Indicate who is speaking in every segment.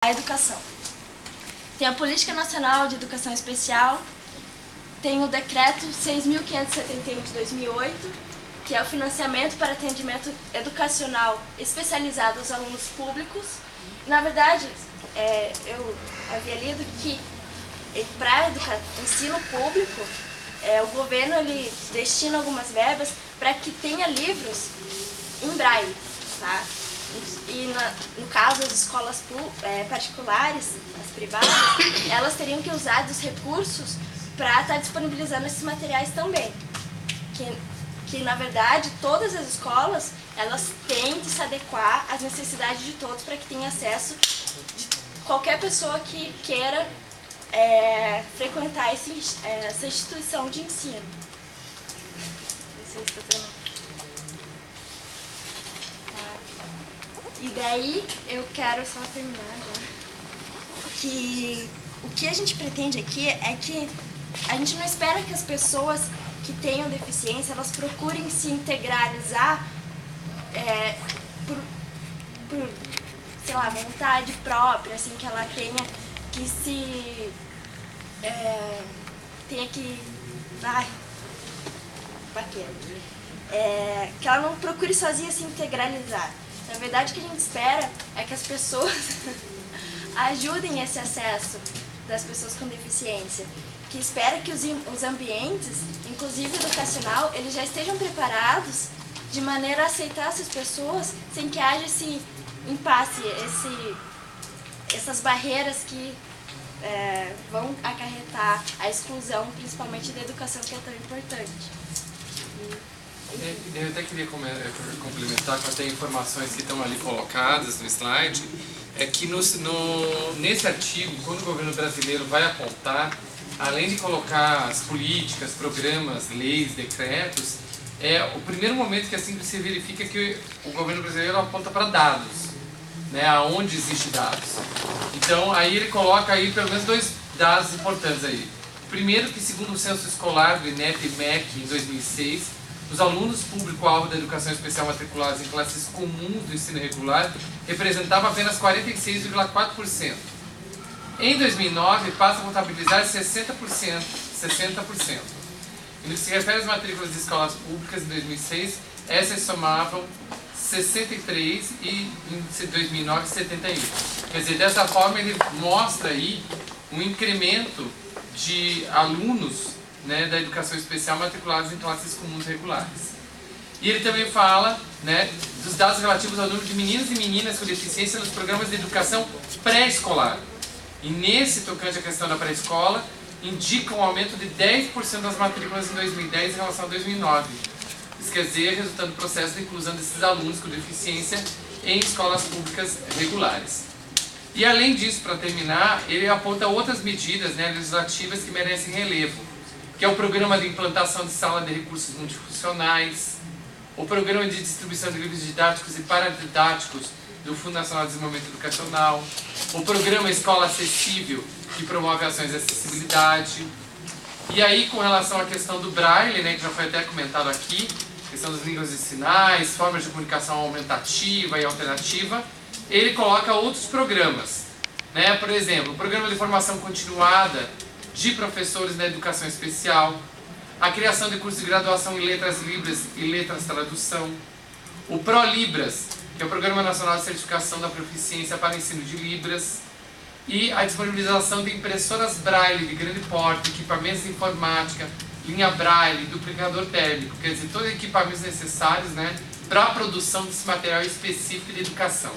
Speaker 1: a educação. Tem a Política Nacional de Educação Especial, tem o Decreto 6.571 de 2008, que é o financiamento para atendimento educacional especializado aos alunos públicos. Na verdade, eu havia lido que para ensino público, o governo ele destina algumas verbas para que tenha livros em braille, tá? E no caso das escolas particulares, as privadas, elas teriam que usar dos recursos para estar disponibilizando esses materiais também. Que na verdade todas as escolas elas têm de se adequar às necessidades de todos para que tenha acesso de qualquer pessoa que queira frequentar essa instituição de ensino. E daí eu quero só terminar já. Que o que a gente pretende aqui é que a gente não espera que as pessoas que tenham deficiência elas procurem se integralizar por sei lá, vontade própria, assim, que ela tenha que ela não procure sozinha se integralizar. Na verdade, o que a gente espera é que as pessoas ajudem esse acesso das pessoas com deficiência, que espera que os ambientes, inclusive educacional, eles já estejam preparados de maneira a aceitar essas pessoas sem que haja esse impasse, essas barreiras que vão acarretar a exclusão, principalmente da educação, que é tão importante.
Speaker 2: Eu até queria complementar com até informações que estão ali colocadas no slide, é que nesse artigo, quando o governo brasileiro vai apontar, além de colocar as políticas, programas, leis, decretos, o primeiro momento que assim se verifica que o governo brasileiro aponta para dados, né, aonde existe dados. Então aí ele coloca aí pelo menos dois dados importantes aí. Primeiro, que segundo o censo escolar do INEP e MEC em 2006, os alunos público-alvo da educação especial matriculados em classes comuns do ensino regular representavam apenas 46,4%. Em 2009, passa a contabilizar 60%. E no que se refere às matrículas de escolas públicas, em 2006, essas somavam 63 e em 2009, 71. Quer dizer, dessa forma ele mostra aí um incremento de alunos, né, da educação especial matriculados em classes comuns regulares. E ele também fala, né, dos dados relativos ao número de meninos e meninas com deficiência nos programas de educação pré-escolar. E nesse tocante à questão da pré-escola, indica um aumento de 10% das matrículas em 2010 em relação a 2009. Isso quer dizer, resultando do processo de inclusão desses alunos com deficiência em escolas públicas regulares. E além disso, para terminar, ele aponta outras medidas, né, legislativas que merecem relevo, que é o programa de implantação de sala de recursos multifuncionais, o programa de distribuição de livros didáticos e paradidáticos do Fundo Nacional de Desenvolvimento Educacional, o programa Escola Acessível, que promove ações de acessibilidade. E aí, com relação à questão do Braille, né, que já foi até comentado aqui, questão das línguas de sinais, formas de comunicação aumentativa e alternativa, ele coloca outros programas, né? Por exemplo, o programa de formação continuada de professores na educação especial, a criação de cursos de graduação em letras libras e letras tradução, o ProLibras, que é o Programa Nacional de Certificação da Proficiência para Ensino de Libras, e a disponibilização de impressoras Braille de grande porte, equipamentos de informática, linha Braille, duplicador térmico, quer dizer, todos os equipamentos necessários, né, para a produção desse material específico de educação.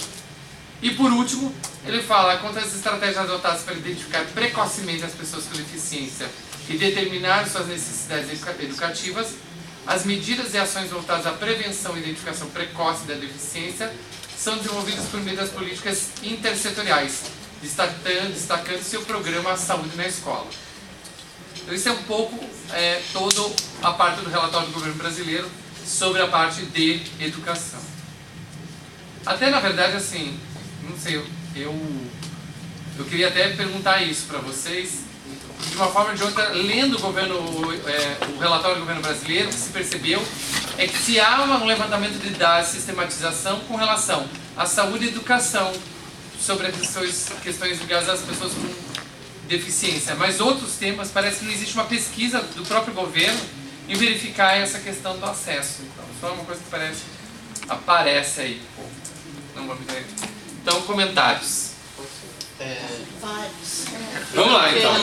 Speaker 2: E por último, ele fala quanto às estratégias adotadas para identificar precocemente as pessoas com deficiência e determinar suas necessidades educativas, as medidas e ações voltadas à prevenção e identificação precoce da deficiência são desenvolvidas por meio das políticas intersetoriais, destacando-se o programa Saúde na Escola. Então isso é um pouco toda a parte do relatório do governo brasileiro sobre a parte de educação. Até na verdade, assim, não sei, eu queria até perguntar isso para vocês, de uma forma ou de outra, lendo o relatório do governo brasileiro, o que se percebeu é que se há um levantamento de dados, sistematização com relação à saúde e educação sobre as questões ligadas às pessoas com deficiência, mas outros temas parece que não existe uma pesquisa do próprio governo em verificar essa questão do acesso. Então, só uma coisa que aparece aí. Não vou me... Então, comentários. Vamos lá, então.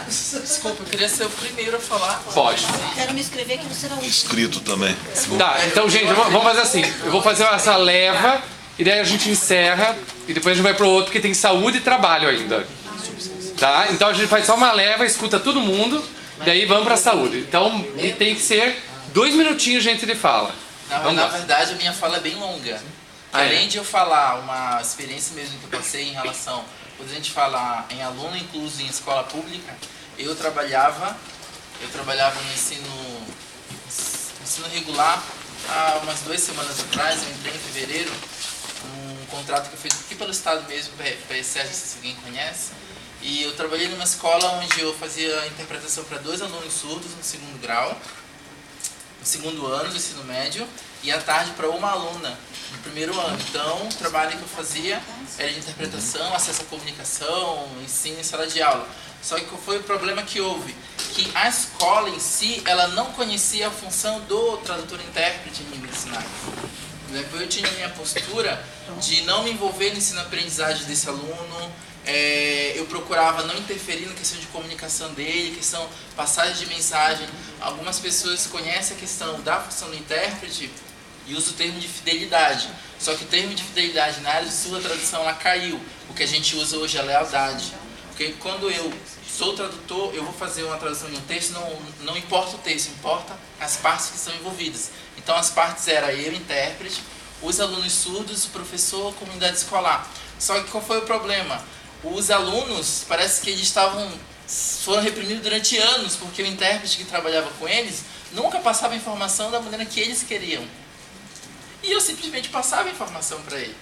Speaker 3: Desculpa, eu queria ser o primeiro a falar.
Speaker 2: Pode.
Speaker 4: Quero me inscrever que você será o
Speaker 5: Inscrito também.
Speaker 2: Tá, então, gente, vamos fazer assim. Eu vou fazer essa leva, e daí a gente encerra, e depois a gente vai pro outro, que tem saúde e trabalho ainda. Tá? Então a gente faz só uma leva, escuta todo mundo, daí vamos pra saúde. Então, e tem que ser 2 minutinhos, gente, de fala.
Speaker 3: Na verdade, a minha fala é bem longa. Além de eu falar uma experiência mesmo que eu passei em relação, quando a gente fala em aluno incluso em escola pública, eu trabalhava no ensino regular há umas 2 semanas atrás. Eu entrei em fevereiro, um contrato que eu fiz aqui pelo estado mesmo, PSEG, se alguém conhece. E eu trabalhei numa escola onde eu fazia interpretação para 2 alunos surdos no 2º grau, no 2º ano do ensino médio, e à tarde para uma aluna no 1º ano. Então, o trabalho que eu fazia era de interpretação, acesso à comunicação, ensino em sala de aula. Só que qual foi o problema que houve? Que a escola em si, ela não conhecia a função do tradutor-intérprete em língua de sinais. Eu tinha a minha postura de não me envolver no ensino-aprendizagem desse aluno. Eu procurava não interferir na questão de comunicação dele, questão passagem de mensagem. Algumas pessoas conhecem a questão da função do intérprete e usam o termo de fidelidade. Só que o termo de fidelidade na área de sua tradução ela caiu. O que a gente usa hoje é lealdade. Porque quando eu sou tradutor, eu vou fazer uma tradução de um texto, não importa o texto, importa as partes que são envolvidas. Então as partes eram eu, intérprete, os alunos surdos, o professor, a comunidade escolar. Só que qual foi o problema? Os alunos, parece que eles foram reprimidos durante anos, porque o intérprete que trabalhava com eles nunca passava a informação da maneira que eles queriam. E eu simplesmente passava a informação para eles,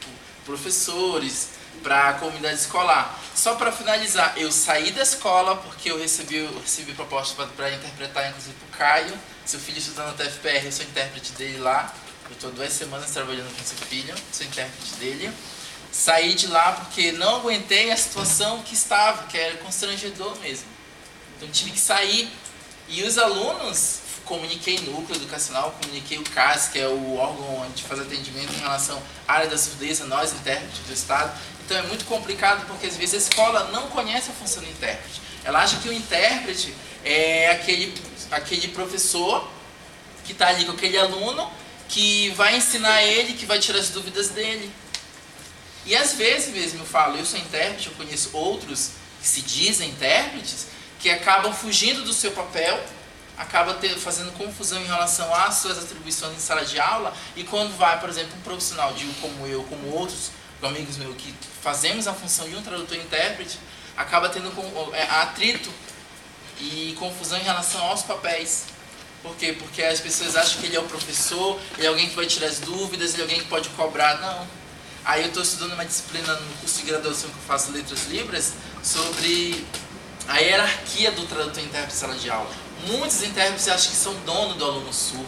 Speaker 3: professores, para a comunidade escolar. Só para finalizar, eu saí da escola porque eu recebi proposta para interpretar, inclusive, para o Caio, seu filho estudando na TFPR, eu sou intérprete dele lá. Eu estou 2 semanas trabalhando com seu filho, sou intérprete dele. Saí de lá porque não aguentei a situação que estava, que era constrangedor mesmo. Então tive que sair. E os alunos, comuniquei núcleo educacional, comuniquei o CAS, que é o órgão onde a gente faz atendimento em relação à área da surdez, nós intérpretes do Estado. Então é muito complicado porque às vezes a escola não conhece a função do intérprete. Ela acha que o intérprete é aquele professor que está ali com aquele aluno, que vai ensinar ele, que vai tirar as dúvidas dele. E às vezes mesmo eu falo, eu sou intérprete, eu conheço outros que se dizem intérpretes, que acabam fugindo do seu papel, acabam fazendo confusão em relação às suas atribuições em sala de aula, e quando vai, por exemplo, um profissional, digo como eu, como outros amigos meus, que fazemos a função de um tradutor-intérprete, acaba tendo atrito e confusão em relação aos papéis. Por quê? Porque as pessoas acham que ele é o professor, ele é alguém que vai tirar as dúvidas, ele é alguém que pode cobrar. Não. Aí eu estou estudando uma disciplina no curso de graduação que eu faço, Letras Libras, sobre a hierarquia do tradutor-intérprete em sala de aula. Muitos intérpretes acham que são dono do aluno surdo,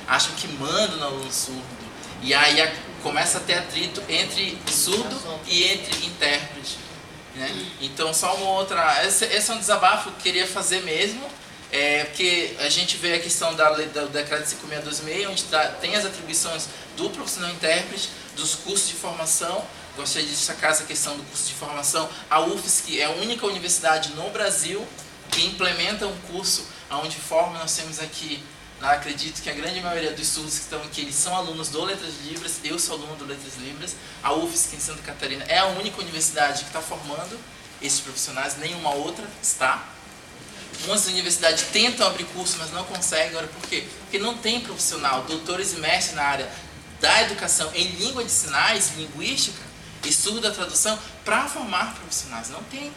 Speaker 3: acham que mandam no aluno surdo. E aí começa a ter atrito entre surdo e entre intérprete. Né? Então, só uma outra... Esse é um desabafo que eu queria fazer mesmo, porque a gente vê a questão do decreto 5.626, onde tem as atribuições do profissional intérprete, dos cursos de formação. Gostaria de destacar essa questão do curso de formação. A UFSC é a única universidade no Brasil que implementa um curso onde forma. Nós temos aqui, acredito que a grande maioria dos surdos que estão aqui, eles são alunos do Letras Libras. Eu sou aluno do Letras Libras. A UFSC em Santa Catarina é a única universidade que está formando esses profissionais, nenhuma outra está. Muitas universidades tentam abrir curso, mas não conseguem. Agora, por quê? Porque não tem profissional, doutores e mestres na área da educação em língua de sinais, linguística, estudo da tradução, para formar profissionais. Não tem.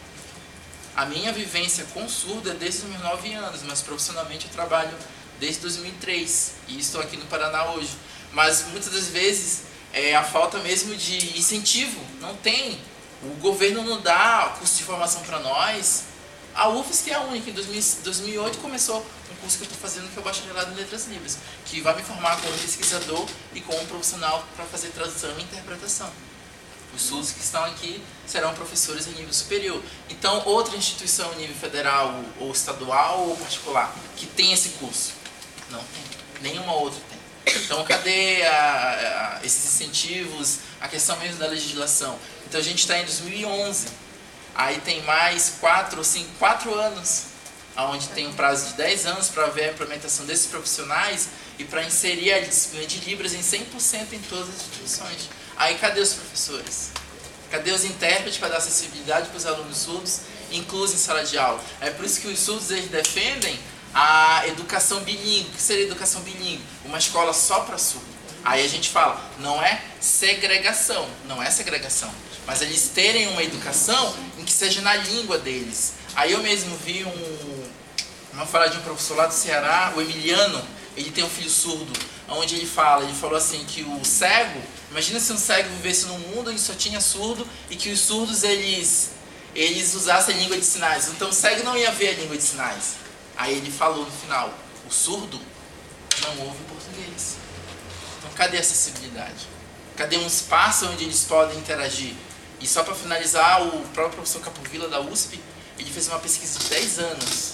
Speaker 3: A minha vivência com surdo é desde os meus 9 anos, mas profissionalmente eu trabalho desde 2003 e estou aqui no Paraná hoje. Mas muitas das vezes é a falta mesmo de incentivo. Não tem. O governo não dá curso de formação para nós. A UFSC é a única. Em 2008 começou um curso que eu estou fazendo, que é o Bacharelado em Letras Libras, que vai me formar como pesquisador e como profissional para fazer tradução e interpretação. Os surdos que estão aqui serão professores em nível superior. Então, outra instituição em nível federal, ou estadual, ou particular, que tem esse curso? Não tem. Nenhuma outra tem. Então, cadê esses incentivos, a questão mesmo da legislação? Então, a gente está em 2011. Aí tem mais 4 anos, onde tem um prazo de 10 anos para ver a implementação desses profissionais e para inserir a disciplina de Libras em 100% em todas as instituições. Aí cadê os professores? Cadê os intérpretes para dar acessibilidade para os alunos surdos, inclusos em sala de aula? É por isso que os surdos eles defendem a educação bilíngue. O que seria educação bilíngue? Uma escola só para surdo. Aí a gente fala, não é segregação, mas eles terem uma educação em que seja na língua deles. Aí eu mesmo vi uma fala de um professor lá do Ceará, o Emiliano. Ele tem um filho surdo, onde ele falou assim que o cego, imagina se um cego vivesse num mundo onde só tinha surdo e que os surdos eles usassem a língua de sinais. Então o cego não ia ver a língua de sinais. Aí ele falou no final, o surdo não ouve português. Então cadê a acessibilidade? Cadê um espaço onde eles podem interagir? E só para finalizar, o próprio professor Capovilla da USP, ele fez uma pesquisa de 10 anos.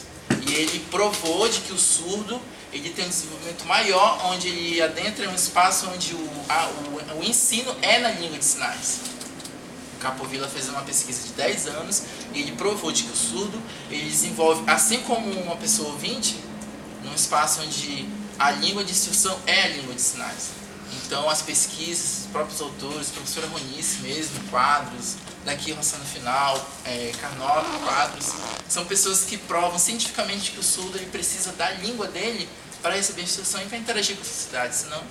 Speaker 3: E ele provou de que o surdo ele tem um desenvolvimento maior, onde ele adentra em um espaço onde o ensino é na língua de sinais. O Capovilla fez uma pesquisa de 10 anos e ele provou de que o surdo ele desenvolve, assim como uma pessoa ouvinte, num espaço onde a língua de instrução é a língua de sinais. Então as pesquisas, os próprios autores, a professora Ronice mesmo, Quadros, daqui Rossano Final, Carnota, Quadros, são pessoas que provam cientificamente que o surdo ele precisa da língua dele para receber instrução e para interagir com a sociedade, senão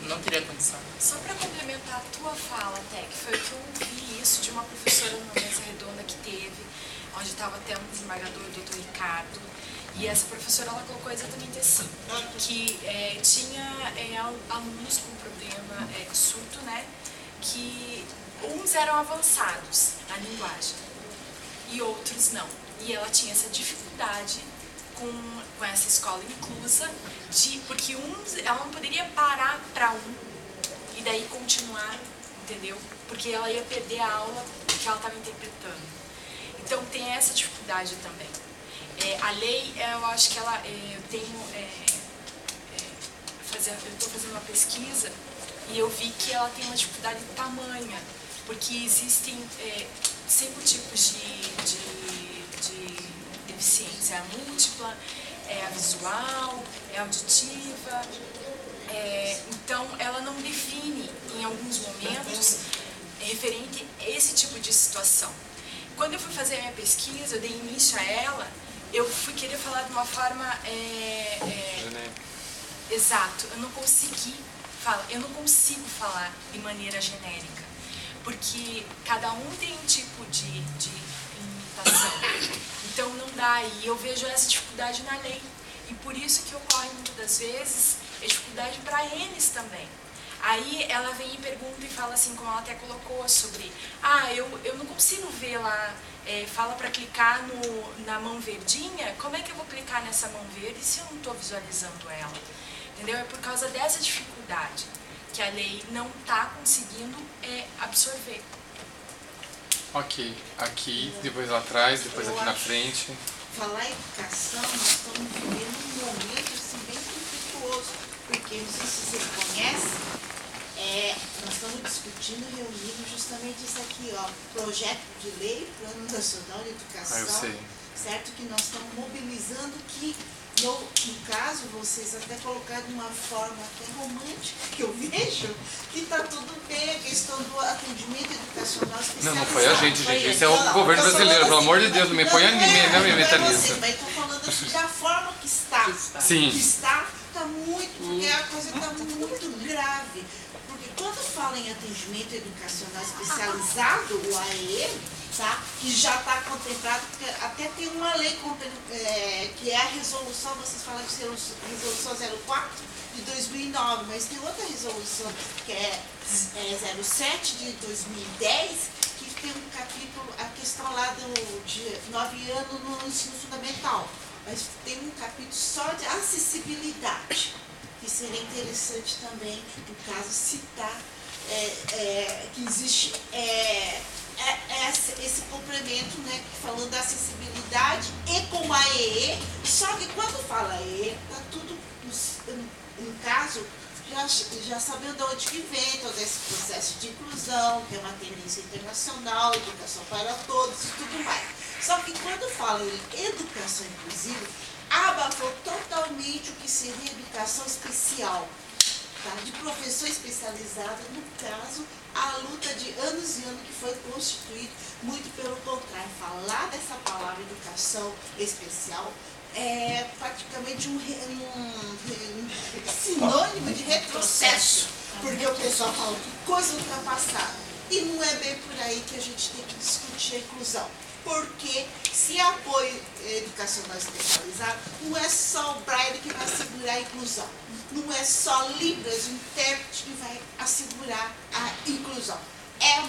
Speaker 3: não teria condição.
Speaker 5: Só para complementar a tua fala, Té, que foi que eu ouvi isso de uma professora numa mesa redonda que teve, onde estava até um desembargador, o doutor Ricardo, e essa professora ela colocou exatamente assim, que tinha alunos com problema surdo, né, que uns eram avançados na linguagem e outros não. E ela tinha essa dificuldade com essa escola inclusa, porque ela não poderia parar para e daí continuar, entendeu? Porque ela ia perder a aula que ela estava interpretando. Então tem essa dificuldade também. A lei, eu acho que ela, eu estou fazendo uma pesquisa e eu vi que ela tem uma dificuldade tamanha, porque existem 5 tipos de deficiência: a múltipla, a visual, a auditiva. Então, ela não define, em alguns momentos, referente a esse tipo de situação. Quando eu fui fazer a minha pesquisa, eu dei início a ela, eu fui querer falar de uma forma... Exato, eu não consigo falar de maneira genérica, porque cada um tem um tipo de limitação. Então não dá, e eu vejo essa dificuldade na lei. E por isso que ocorre muitas das vezes a dificuldade para eles também. Aí ela vem e pergunta e fala assim, como ela até colocou sobre, eu não consigo ver lá, fala para clicar na mão verdinha, como é que eu vou clicar nessa mão verde se eu não estou visualizando ela? Entendeu? É por causa dessa dificuldade que a lei não está conseguindo absorver.
Speaker 2: Ok, aqui, depois lá atrás, depois aqui na frente.
Speaker 4: Falar em educação, nós estamos vivendo um momento assim, bem conflituoso, porque não sei se vocês conhecem, nós estamos discutindo, reunindo justamente isso aqui, ó, projeto de lei, Plano Nacional de Educação,
Speaker 2: eu sei.
Speaker 4: certo? Que nós estamos mobilizando que, no caso, vocês até colocaram de uma forma até romântica, que eu vejo, que está tudo bem, a questão do atendimento educacional especializado.
Speaker 2: Não foi a gente, isso é o governo brasileiro, pelo amor de Deus, não me ponha ninguém, não me meta nisso.
Speaker 4: Mas estou falando assim, da forma que está.
Speaker 2: Sim.
Speaker 4: Que está muito, porque a coisa está muito grave. Porque quando fala em atendimento educacional especializado, o AEM, tá? Que já está contemplado, porque até tem uma lei que é a resolução, vocês falaram de resolução 04 de 2009, mas tem outra resolução que é 07 de 2010, que tem um capítulo, a questão lá de 9 anos no ensino fundamental, mas tem um capítulo só de acessibilidade, que seria interessante também, no caso, citar que existe esse complemento, né, falando da acessibilidade e com a EE, só que quando fala EE, está tudo, no caso, já sabendo de onde que vem todo esse processo de inclusão, que é uma tendência internacional, educação para todos e tudo mais. Só que quando fala em educação inclusiva, abafou totalmente o que seria educação especial, tá? De professor especializado, no caso, a luta de anos e anos que foi constituída, muito pelo contrário, falar dessa palavra educação especial é praticamente um sinônimo de retrocesso, porque o pessoal fala que coisa ultrapassada. E não é bem por aí que a gente tem que discutir a inclusão. Porque se apoio educacional especializado, não é só o Braille que vai assegurar a inclusão. Não é só Libras, o intérprete que vai assegurar a inclusão. É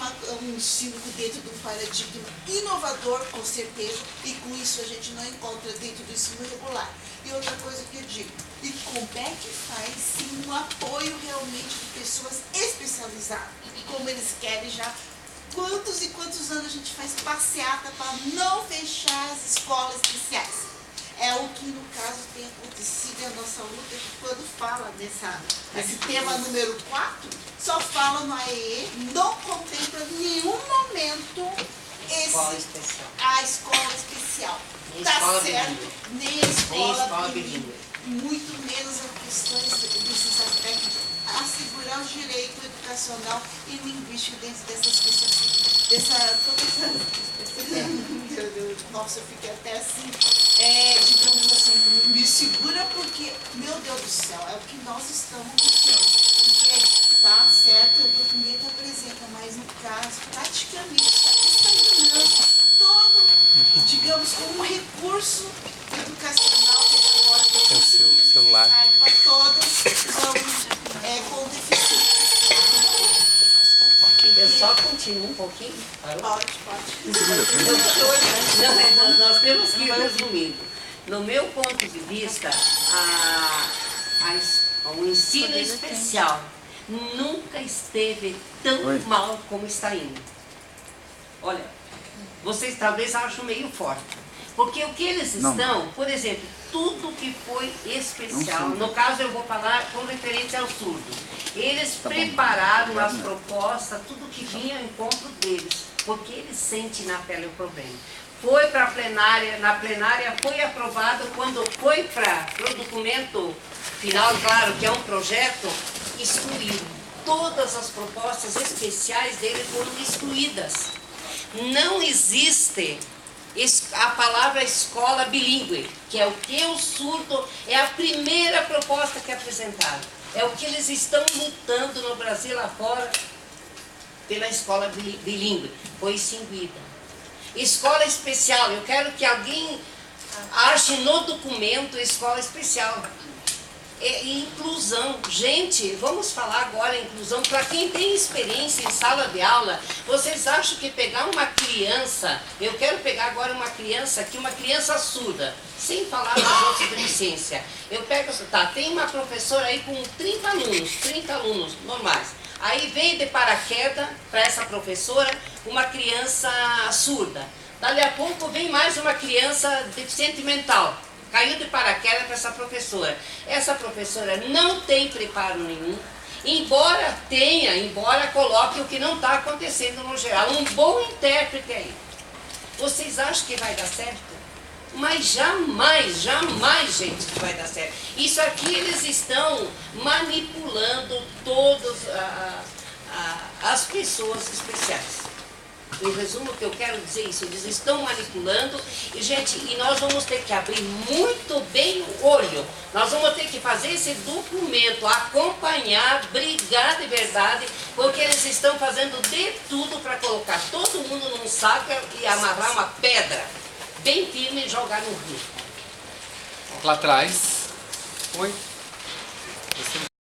Speaker 4: um cínico dentro de um paradigma inovador, com certeza, e com isso a gente não encontra dentro do ensino regular. E outra coisa que eu digo, e como é que faz sim um apoio realmente de pessoas especializadas, como eles querem já. Quantos e quantos anos a gente faz passeata para não fechar as escolas especiais? É o que, no caso, tem acontecido, a nossa luta, que quando fala nesse tema número 4, só fala no AEE, não contempla em nenhum momento a escola especial. Tá certo? Nem a escola bilíngue. Muito menos as questões desses aspectos de assegurar o direito educacional e linguístico dentro dessa nossa, eu fiquei até assim, digamos assim, me segura porque, meu Deus do céu, é o que nós estamos lutando. Porque tá certo, o documento apresenta, mas no caso, praticamente está estagnando todo, digamos, como um recurso educacional, pedagógico, necessário para todas os alunos com deficiência.
Speaker 6: Eu só continuo um pouquinho.
Speaker 4: Pode.
Speaker 6: Nós temos que ir resumindo. No meu ponto de vista, o ensino especial nunca esteve tão mal como está indo. Olha, vocês talvez achem meio forte. Porque o que eles estão, por exemplo, tudo que foi especial, no caso eu vou falar com referente ao surdo, eles prepararam as propostas, tudo que vinha ao encontro deles, porque eles sentem na pele o problema. Foi para a plenária, na plenária foi aprovado, quando foi para o documento final, claro que é um projeto, excluído. Todas as propostas especiais dele foram excluídas. Não existe a palavra escola bilíngue, que é o que o surdo, é a primeira proposta que é apresentada. É o que eles estão lutando no Brasil lá fora pela escola bilíngue. Foi extinguida. Escola especial, eu quero que alguém ache no documento escola especial. Inclusão. Gente, vamos falar agora em inclusão. Para quem tem experiência em sala de aula, vocês acham que pegar uma criança, eu quero pegar agora uma criança surda, sem falar das outras deficiências. Eu pego, tem uma professora aí com 30 alunos normais. Aí vem de paraquedas para essa professora uma criança surda. Dali a pouco vem mais uma criança deficiente mental. Caiu de paraquedas para essa professora. Essa professora não tem preparo nenhum, embora coloque o que não está acontecendo no geral. Um bom intérprete aí. Vocês acham que vai dar certo? Mas jamais, gente, vai dar certo. Isso aqui eles estão manipulando todas as pessoas especiais. Em resumo, o que eu quero dizer é isso, eles estão manipulando e nós vamos ter que abrir muito bem o olho. Nós vamos ter que fazer esse documento, acompanhar, brigar de verdade, porque eles estão fazendo de tudo para colocar todo mundo num saco e amarrar uma pedra bem firme e jogar no rio.
Speaker 2: Lá atrás. Oi. Você